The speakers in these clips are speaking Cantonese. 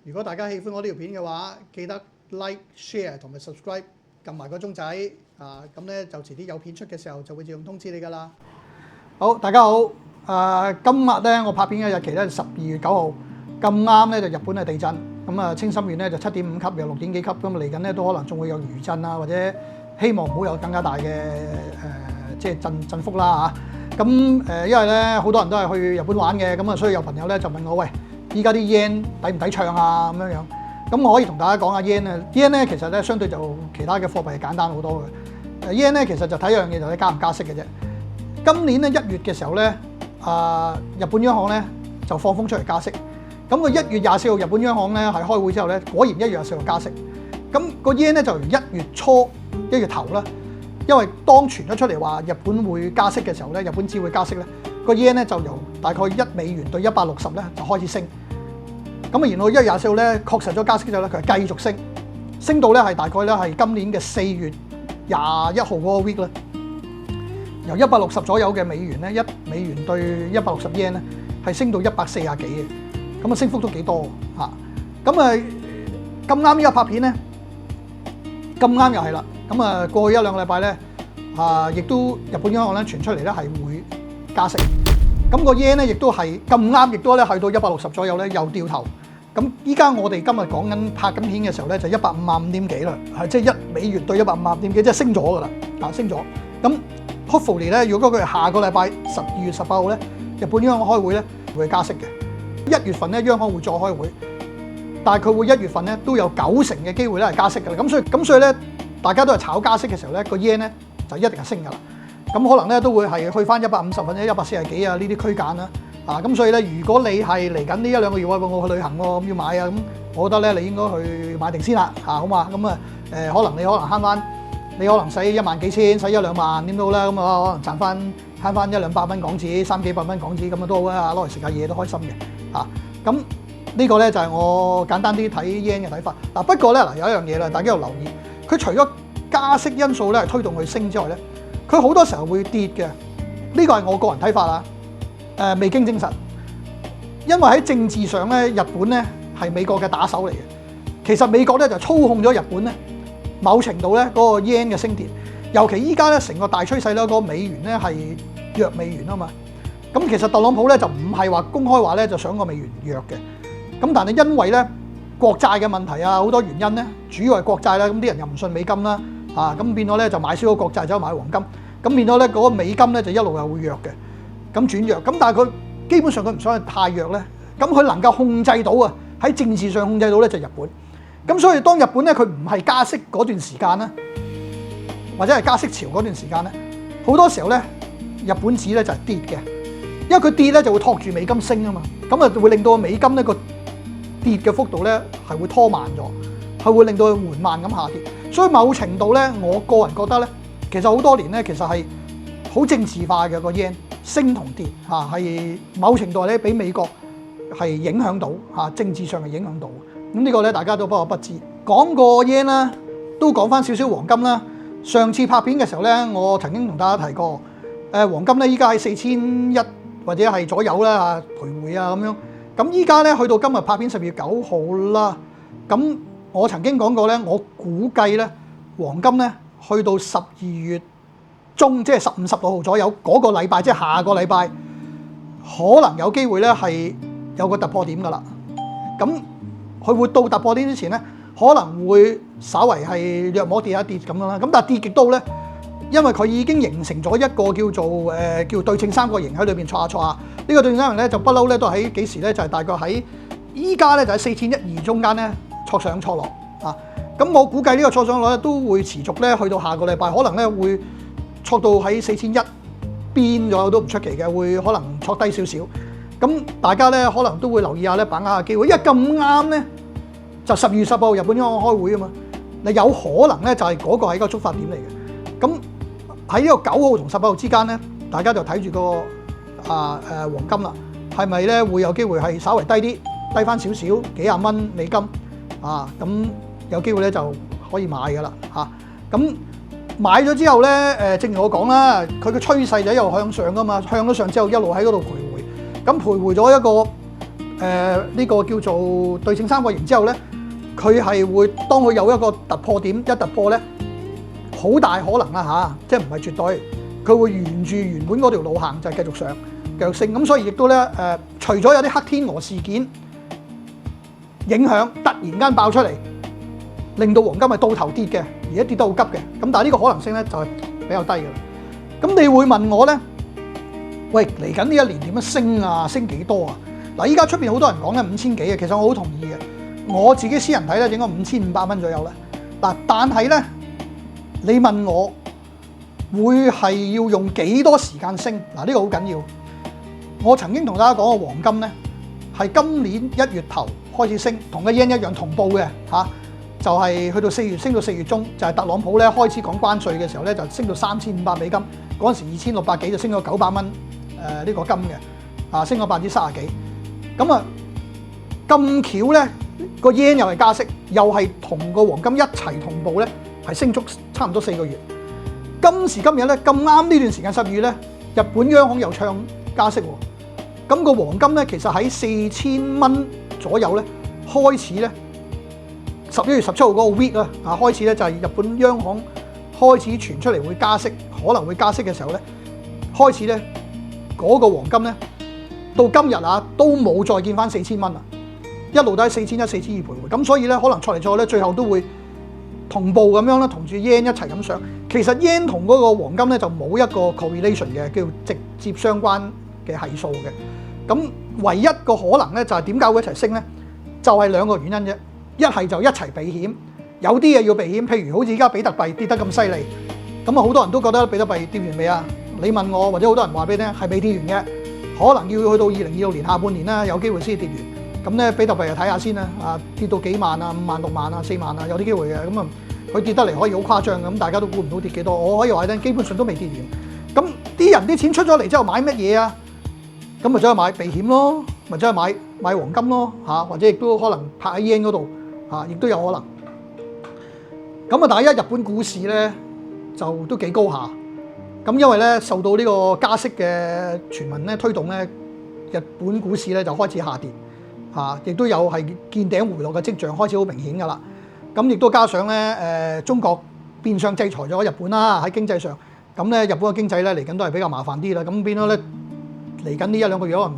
如果大家喜歡我呢條片嘅話，記得 like、share 同埋 subscribe， 撳埋個鐘仔啊，咁咧就遲啲有片出嘅時候就會自動通知你㗎啦。好，大家好，今日咧我拍片嘅日期咧12月9號，咁啱咧就日本嘅地震，咁啊青森縣咧就7.5級，有6點幾級，咁嚟緊咧都可能仲會有餘震啊，或者希望唔好有更加大嘅即係震幅啦嚇。咁因為咧好多人都係去日本玩嘅，咁啊所以有朋友咧就問我喂，依家啲 yen 抵唔抵唱啊咁樣樣？咁我可以同大家講下 yen 啊 ，yen 咧其實咧相對就其他嘅貨幣係簡單好多嘅。yen 咧其實就睇一樣嘢，就係加唔加息嘅啫。今年咧1月嘅時候咧，日本央行咧就放風出嚟加息。咁個1月24號日本央行咧係開會之後咧，果然1月24號加息。咁個 yen 咧就由1月初1月頭啦，因為當傳咗出嚟話日本會加息嘅時候咧，日本紙會加息咧，個 yen 咧就由大概1美元對160咧就開始升。咁啊，然後1月24號咧確實咗加息之後咧，佢係繼續升，升到咧係大概咧係今年嘅4月21號嗰個 week 咧，由160左右嘅美元咧，1美元對160 yen 咧係升到140幾嘅，咁啊升幅都幾多嚇。咁啊咁啱依家拍片咧，咁啱又係啦。咁啊過去1-2個禮拜咧，亦都日本央行咧傳出嚟咧係會加息。咁個 yen 咧亦都係咁啱，亦都咧去到160左右咧又掉頭。咁依家我哋今日講緊拍緊片嘅時候咧，就155點幾啦，係即係1美元對155點幾，即係升咗㗎啦，升咗。咁 hopefully 咧，如果佢下個禮拜12月18號咧，日本央行開會咧會加息嘅。1月份咧央行會再開會，但係佢會1月份咧都有90%嘅機會咧係加息㗎啦。咁所以咧，大家都係炒加息嘅時候咧，個 yen 咧就一定係升㗎啦。咁可能咧都會係去翻150或者140幾啊呢啲區間啦。咁所以咧，如果你係嚟緊呢1-2個月我去旅行喎，咁要買啊，咁我覺得咧你應該去買定先啦，好嘛？咁啊可能慳翻，你可能使1萬幾千，使1-2萬點都好啦，咁啊可能慳翻100-200蚊港紙，300-400蚊港紙咁啊都好啊，攞嚟食下嘢都開心嘅。咁呢個咧就係我簡單啲睇 yen 嘅睇法。不過咧有一樣嘢啦，大家要留意，佢除咗加息因素咧係推動佢升之外咧，佢好多時候會跌嘅。呢個係我個人睇法啦。未經證實，因為喺政治上咧，日本咧係美國嘅打手嚟嘅。其實美國咧就操控咗日本咧，某程度咧嗰個 yen 嘅升跌，尤其依家咧成個大趨勢咧，嗰個美元咧係弱美元啊嘛。咁其實特朗普咧就唔係話公開話咧就想個美元弱嘅。咁但係因為咧國債嘅問題啊，好多原因咧，主要係國債啦，咁啲人又唔信美金啦，咁變咗咧就買少咗國債，走去買黃金，咁變咗咧嗰個美金咧就一路又會弱嘅。咁轉弱，咁但係佢基本上佢唔想太弱咧，咁佢能夠控制到啊，喺政治上控制到咧就日本。咁所以當日本咧佢唔係加息嗰段時間咧，或者係加息潮嗰段時間咧，好多時候咧日本紙咧就係跌嘅，因為佢跌咧就會托住美金升啊嘛，咁啊會令到美金呢個跌嘅幅度咧係會拖慢咗，係會令到佢緩慢咁下跌。所以某程度咧，我個人覺得咧，其實好多年咧其實係好政治化嘅個 yen。升同跌係某程度咧，俾美國係影響到政治上係影響到。咁呢個咧，大家都不可不知。講過 yen 啦，都講翻少少黃金啦。上次拍片嘅時候咧，我曾經同大家提過，黃金咧依家喺4100或者係左右啦，徘徊啊咁樣。咁依家咧去到今日拍片12月9號啦。咁我曾經講過咧，我估計咧黃金咧去到12月中，即係15、16號左右嗰個禮拜，即係下個禮拜，可能有機會咧係有個突破點㗎啦。咁佢會到突破點之前咧，可能會稍為係略摸跌一跌咁樣啦。咁但係跌極都咧，因為佢已經形成咗一個叫做叫對稱三角形喺裏邊挫下。呢個對稱三角形咧就不嬲咧都喺幾時咧就係大概喺依家咧就喺4120中間咧挫上挫落啊。咁我估計呢個挫上落咧都會持續咧去到下個禮拜，可能咧會挫到喺4100邊左右都唔出奇嘅，會可能挫低少少。咁大家咧可能都會留意下咧，把握下機會，因為咁啱咧就12月10號日本央行開會啊嘛。你有可能咧就係嗰個係一個觸發點嚟嘅。咁喺呢個9號同18號之間咧，大家就睇住個黃金啦，係咪咧會有機會係稍微低啲，低翻少少幾廿蚊美金咁有機會咧就可以買㗎啦咁。買咗之後咧，正如我講啦，佢嘅趨勢就一路向上噶嘛，向咗上之後一路喺嗰度徘徊，咁徘徊咗一個呢個叫做對稱三角形之後咧，佢係會當佢有一個突破點，一突破咧，好大可能啦嚇，即係唔係絕對，佢會沿住原本嗰條路行，就係繼續上繼續升。咁所以亦都咧除咗有啲黑天鵝事件影響，突然間爆出嚟，令到黃金係倒頭跌嘅，而家跌得好急嘅。咁但係呢個可能性咧就係比較低嘅啦。咁你會問我咧，喂，嚟緊呢一年點樣升啊？升幾多啊？嗱，依家出邊好多人講咧5000幾嘅，其實我好同意嘅。我自己私人睇咧，應該5500蚊左右啦。嗱，但係咧，你問我會係要用幾多時間升？嗱，呢個好緊要。我曾經同大家講過，黃金咧係今年1月頭開始升，同個 yen 一樣同步嘅嚇，就係去到4月升到4月中，就係特朗普咧開始講關稅嘅時候咧，就升到3500美金，嗰陣時2600幾就升咗900蚊呢個金嘅，升咗30%幾。咁啊咁巧咧，個 yen 又係加息，又係同個黃金一齊同步咧，係升足差唔多4個月。今時今日咧，咁啱呢段時間12月咧，日本央行又唱加息喎。咁個黃金咧，其實喺4000蚊左右咧開始咧，11月17號嗰個 week 啊，開始咧就係日本央行開始傳出嚟會加息，可能會加息嘅時候咧，開始咧嗰個黃金咧。到今日都冇再見翻4000蚊啦，一路都喺4100、4200徘徊。咁所以咧，可能錯嚟錯去咧，最後都會同步咁樣啦，同住 yen 一齊咁上。其實 yen 同嗰個黃金咧就冇一個 correlation 嘅，叫直接相關嘅係數嘅。咁唯一個可能咧就係點解會一齊升咧？就係兩個原因啫。一係就一齊避險，有啲嘢要避險，譬如好似而家比特幣跌得咁犀利，咁啊好多人都覺得比特幣跌完未啊？你問我或者好多人話俾你聽係未跌完嘅。可能要去到2026年下半年啦，有機會先跌完。咁咧，比特幣就睇下先啦。跌到幾萬啊、5萬、6萬啊、4萬啊，有啲機會嘅。咁啊，佢跌得嚟可以好誇張嘅。咁大家都估唔到跌幾多。我可以話咧，基本上都未跌完。咁啲人啲錢出咗嚟之後買乜嘢啊？咁咪走去買避險咯，咪走去買黃金咯嚇，或者亦都可能拍喺 yen 嗰度嚇，亦都有可能。咁啊，第一日本股市咧就都幾高下。咁因為咧受到呢個加息嘅傳聞咧推動咧，日本股市咧就開始下跌嚇，亦都有係見頂回落嘅跡象，開始好明顯㗎啦。咁亦都加上咧中國變相制裁咗日本啦喺經濟上，咁咧日本嘅經濟咧嚟緊都係比較麻煩啲啦。咁變咗咧嚟緊呢1-2個月可能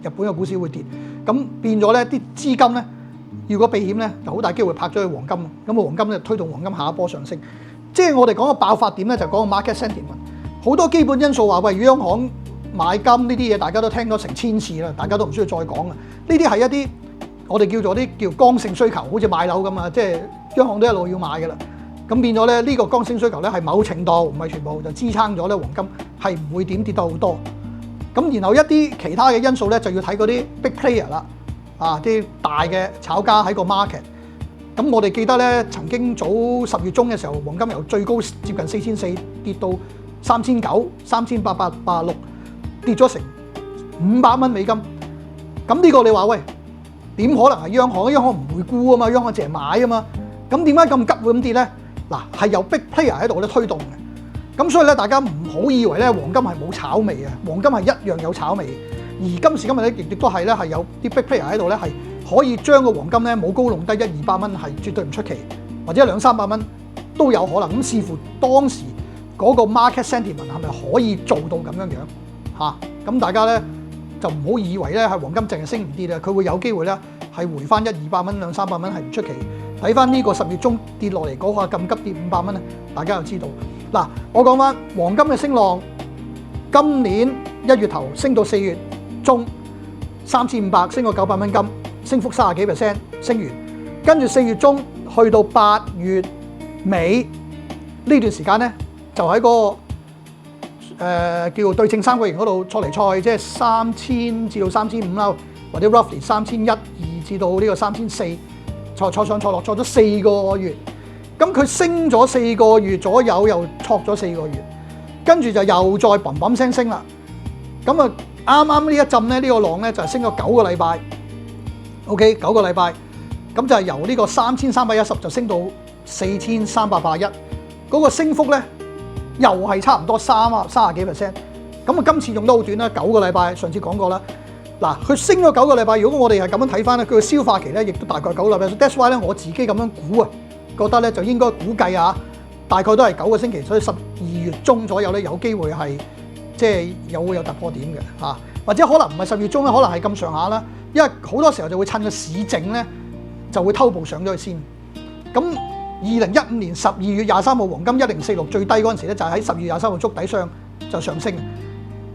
日本嘅股市會跌，咁變咗咧啲資金咧如果避險咧就好大機會拍咗去黃金，咁啊黃金咧推動黃金下一波上升。即係我哋講個爆發點咧就講個 market sentiment。好多基本因素話，喂，央行買金呢啲嘢，大家都聽咗成千次啦，大家都唔需要再講啦。呢啲係一啲我哋叫做啲叫剛性需求，好似買樓咁啊，即係央行都一路要買嘅啦。咁變咗咧，呢個剛性需求咧係某程度唔係全部就支撐咗咧黃金係唔會點跌得好多。咁然後一啲其他嘅因素咧就要睇嗰啲 big player 啦，啲大嘅炒家喺個 market。咁我哋記得咧，曾經早10月中嘅時候，黃金由最高接近4400跌到3900、3886，跌咗成500蚊美金。咁呢個你話喂，點可能係央行？央行唔會沽啊嘛，央行淨係買啊嘛。咁點解咁急會咁跌咧？嗱，係有 big player 喺度咧推動嘅。咁所以咧，大家唔好以為咧黃金係冇炒味啊，黃金係一樣有炒味。而今時今日咧，亦都係咧係有啲 big player 喺度咧，係可以將個黃金咧冇高弄低100-200蚊係絕對唔出奇，或者200-300蚊都有可能。咁視乎當時嗰個 market sentiment 係咪可以做到咁樣樣嚇？咁大家咧就唔好以為咧係黃金淨係升唔跌啊，佢會有機會咧係回翻100-200蚊、200-300蚊係唔出奇。睇翻呢個10月中跌落嚟嗰下咁急跌500蚊咧，大家就知道。嗱，我講翻黃金嘅升浪，今年1月頭升到4月中3500，升過900蚊金，升幅30幾%升完，跟住4月中去到8月尾呢段時間咧，就喺個叫做對稱三角形嗰度錯嚟錯去，即係3000至到3500啦，或者 roughly 3100至到呢個3400，錯上錯落錯咗4個月。咁佢升咗4個月左右，又挫咗4個月，跟住就又再砰砰聲升啦。咁啊，啱啱呢一陣咧，呢個浪咧就係升咗9個禮拜。OK， 9個禮拜，咁就係由呢個3310就升到4381，嗰個升幅咧又係差唔多30幾%。咁啊，今次用得好短啦，9個禮拜。上次講過啦，嗱，佢升咗9個禮拜，如果我哋係咁樣睇翻咧，佢嘅消化期咧亦都大概9個禮拜。That's why 咧，我自己咁樣估啊，覺得咧就應該估計啊，大概都係9個星期，所以12月中左右咧有機會係即係會有突破點嘅嚇，或者可能唔係10月中咧，可能係咁上下啦。因為好多時候就會趁個市整咧，就會偷步上咗去先。咁2015年12月23號黃金1046最低嗰陣時咧，就喺10月23號築底上就上升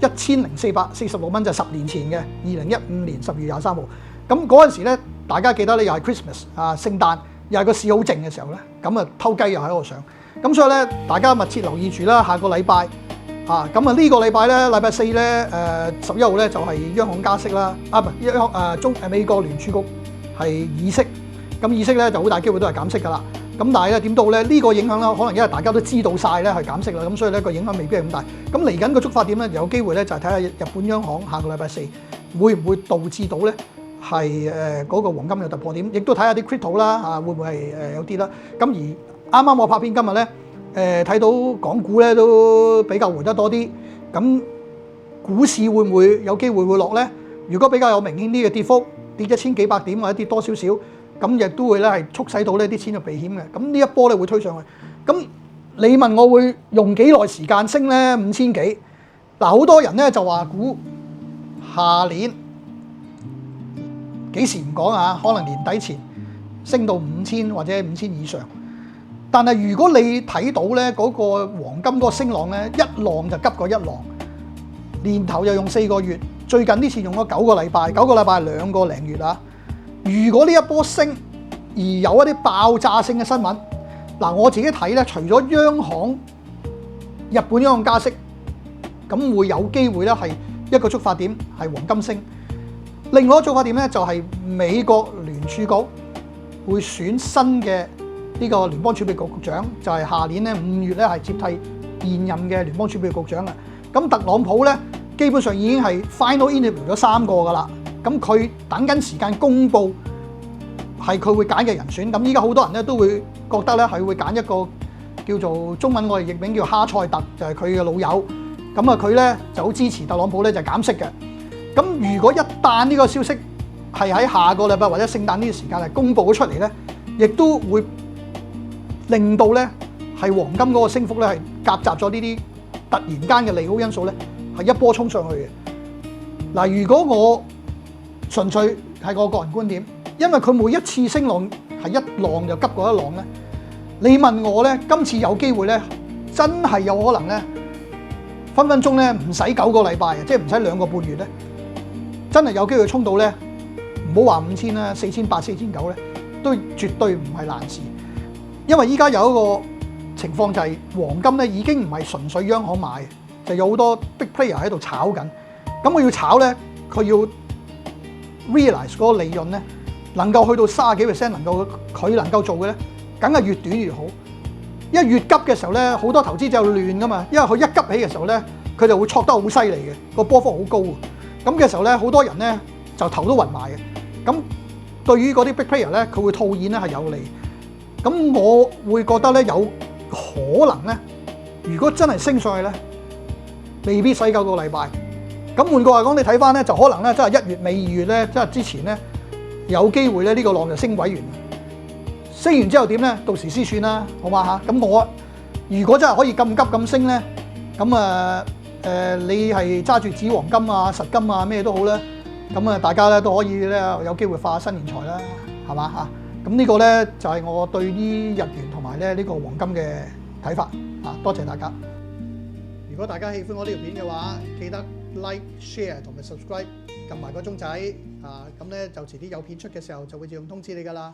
，1446蚊就係10年前嘅2015年12月23號。咁嗰陣時咧，大家記得咧又係 Christmas 啊，聖誕又係個市好靜嘅時候咧，咁啊偷雞又喺度上。咁所以咧，大家密切留意住啦，下個禮拜。咁啊呢個禮拜咧，禮拜4咧，11號咧就係央行加息啦，美國聯儲局係議息，咁議息咧就好大機會都係減息噶啦。咁但係咧點到咧呢個影響咧，可能因為大家都知道晒咧係減息啦，咁所以咧個影響未必係咁大。咁嚟緊個觸發點咧有機會咧就係睇下日本央行下個禮拜4會唔會導致到咧係嗰個黃金有突破點，亦都睇下啲 crypto 啦會唔會係有啲啦。咁而啱啱我拍片今日咧。睇到港股咧都比較回得多啲，咁股市會唔會有機會會落咧？如果比較有明顯啲嘅跌幅，跌1000幾百點或者跌多少少，咁亦都會咧係促使到呢啲錢去避險嘅。咁呢一波咧會推上去。咁你問我會用幾耐時間升咧？5000幾？嗱，好多人咧就話估下年幾時唔講啊？可能年底前升到5000或者5000以上。但係如果你睇到咧嗰個黃金嗰個升浪咧，一浪就急過一浪，年頭又用4個月，最近呢次用咗9個禮拜，9個禮拜係2個零月啊。如果呢一波升而有一啲爆炸性嘅新聞，嗱我自己睇咧，除咗央行、日本央行加息，咁會有機會咧係一個觸發點係黃金升。另外一個觸發點咧就係美國聯儲局會選新嘅。呢個聯邦儲備局局長就係下年咧5月咧係接替現任嘅聯邦儲備局長啦。咁特朗普咧基本上已經係 final interview 咗3個噶啦。咁佢等緊時間公佈係佢會揀嘅人選。咁依家好多人咧都會覺得咧係會揀一個叫做中文我哋譯名叫哈塞特，就係佢嘅老友。咁啊佢咧就好支持特朗普咧就減息嘅。咁如果一旦呢個消息係喺下個禮拜或者聖誕呢個時間係公佈咗出嚟咧，亦都會令到咧係黃金嗰個升幅咧係夾雜咗呢啲突然間嘅利好因素咧係一波衝上去嘅。嗱，如果我純粹係我個人觀點，因為佢每一次升浪係一浪就急過一浪咧，你問我咧今次有機會咧真係有可能咧分分鐘咧唔使9個禮拜嘅，即係唔使2個半月咧，真係有機會衝到咧唔好話5000啦，4800、4900咧都絕對唔係難事。因為依家有一個情況就係黃金咧已經唔係純粹央行買，就有好多 big player 喺度炒緊。咁佢要炒咧，佢要 realize 嗰個利潤咧，能夠去到30幾%，佢能夠做嘅咧，梗係越短越好。因為越急嘅時候咧，好多投資者亂噶嘛。因為佢一急起嘅時候咧，佢就會挫得好犀利嘅，個波幅好高。咁嘅時候咧，好多人咧就頭都暈埋嘅。咁對於嗰啲 big player 咧，佢會套現咧係有利。咁我會覺得咧有可能咧，如果真係升上去咧，未必使9個禮拜。咁換句話講，你睇翻咧就可能咧，真係1月尾2月咧，即係之前咧有機會咧呢個浪就升鬼完。升完之後點咧？到時先算啦，好嘛嚇？咁我如果真係可以咁急咁升咧，咁你係揸住紙黃金啊、實金啊咩都好啦，咁大家咧都可以咧有機會發新年財啦，係嘛嚇？咁呢個咧就係我對於日元同埋咧呢個黃金嘅睇法啊！多謝大家。如果大家喜歡我呢條片嘅話，記得 like、share 同埋 subscribe，撳埋個鐘仔啊！咁咧就遲啲有片出嘅時候就會自動通知你㗎啦。